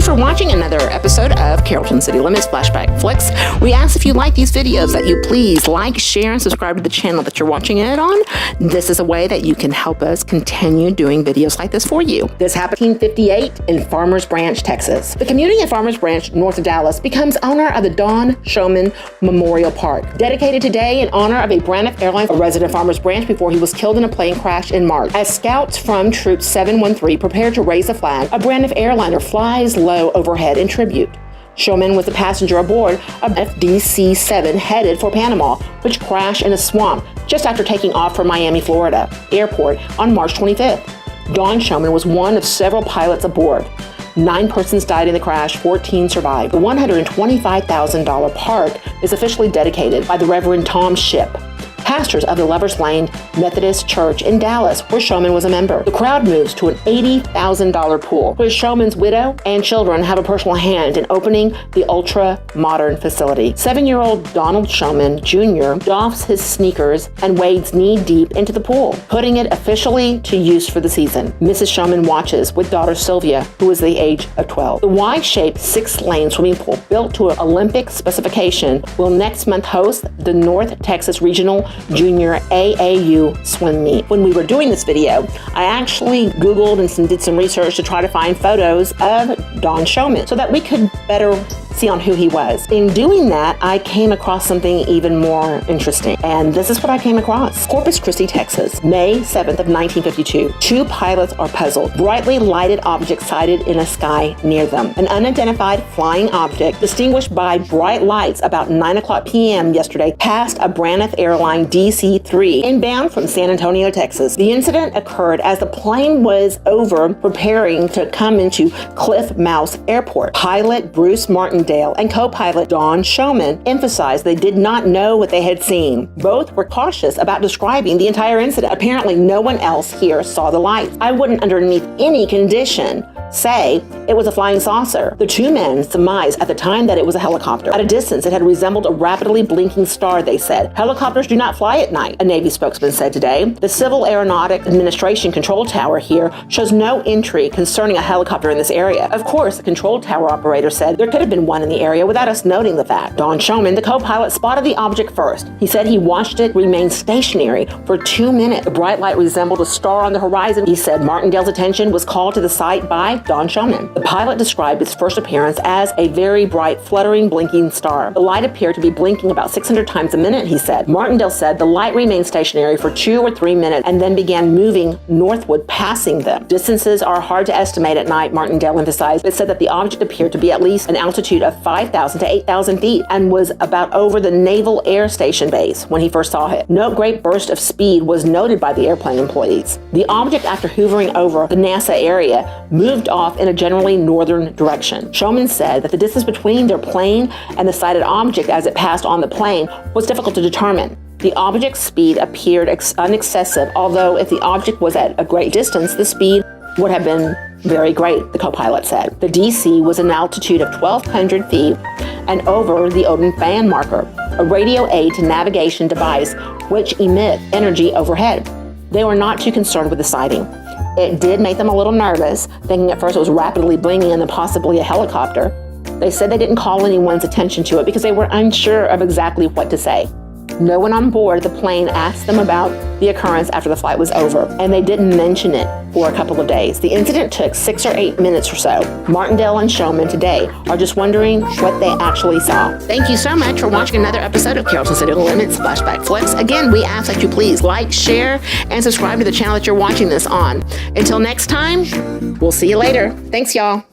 for watching another episode of Carrollton City Limits Flashback Flicks. We ask if you like these videos that you please like, share, and subscribe to the channel that you're watching it on. This is a way that you can help us continue doing videos like this for you. This happened in 1958 in Farmers Branch, Texas. The community of Farmers Branch, north of Dallas, becomes owner of the Don Showman Memorial Park, dedicated today in honor of a Braniff Airline, a resident of Farmers Branch before he was killed in a plane crash in March. As scouts from Troop 713 prepare to raise the flag, a Braniff airliner flies low overhead in tribute. Showman was a passenger aboard a DC-7 headed for Panama, which crashed in a swamp just after taking off from Miami, Florida airport on March 25th. Don Showman was one of several pilots aboard. 9 persons died in the crash, 14 survived. The $125,000 park is officially dedicated by the Reverend Tom Shipp, pastors of the Lovers Lane Methodist Church in Dallas, where Showman was a member. The crowd moves to an $80,000 pool, where Showman's widow and children have a personal hand in opening the ultra-modern facility. 7-year-old Donald Showman Jr. doffs his sneakers and wades knee-deep into the pool, putting it officially to use for the season. Mrs. Showman watches with daughter Sylvia, who is the age of 12. The Y-shaped 6-lane swimming pool, built to an Olympic specification, will next month host the North Texas Regional Junior AAU swim meet. When we were doing this video, I actually Googled and did some research to try to find photos of Don Showman so that we could better see on who he was. In doing that, I came across something even more interesting, and this is what I came across. Corpus Christi, Texas, May 7th of 1952. 2 pilots are puzzled. Brightly lighted objects sighted in a sky near them. An unidentified flying object, distinguished by bright lights, about 9:00 p.m. yesterday, passed a Braniff Airline DC-3 inbound from San Antonio, Texas. The incident occurred as the plane was preparing to come into Cliff Mouse Airport. Pilot Bruce Martindale and co-pilot Don Showman emphasized they did not know what they had seen. Both were cautious about describing the entire incident. Apparently, no one else here saw the lights. I wouldn't, underneath any condition, say it was a flying saucer. The 2 men surmised at the time that it was a helicopter. At a distance, it had resembled a rapidly blinking star, they said. Helicopters do not fly at night, a Navy spokesman said today. The Civil Aeronautic Administration control tower here shows no entry concerning a helicopter in this area. Of course, the control tower operator said there could have been one in the area without us noting the fact. Don Showman, the co-pilot, spotted the object first. He said he watched it remain stationary for 2 minutes. The bright light resembled a star on the horizon. He said Martindale's attention was called to the site by Don Showman. The pilot described its first appearance as a very bright, fluttering, blinking star. The light appeared to be blinking about 600 times a minute, he said. Martindale said the light remained stationary for 2 or 3 minutes and then began moving northward, passing them. Distances are hard to estimate at night, Martindale emphasized, but said that the object appeared to be at least an altitude of 5,000 to 8,000 feet and was about over the Naval Air Station base when he first saw it. No great burst of speed was noted by the airplane employees. The object, after hovering over the NASA area, moved off in a generally northern direction. Showman said that the distance between their plane and the sighted object as it passed on the plane was difficult to determine. The object's speed appeared unexcessive, although if the object was at a great distance, the speed would have been very great, the co-pilot said. The DC was an altitude of 1,200 feet and over the Odin fan marker, a radio aid to navigation device which emit energy overhead. They were not too concerned with the sighting. It did make them a little nervous, thinking at first it was rapidly blinking and then possibly a helicopter. They said they didn't call anyone's attention to it because they were unsure of exactly what to say. No one on board the plane asked them about the occurrence after the flight was over, and they didn't mention it for a couple of days. The incident took 6 or 8 minutes or so. Martindale and Showman today are just wondering what they actually saw. Thank you so much for watching another episode of Carrollton City Limits Flashback Flicks. Again, we ask that you please like, share, and subscribe to the channel that you're watching this on. Until next time, we'll see you later. Thanks, y'all.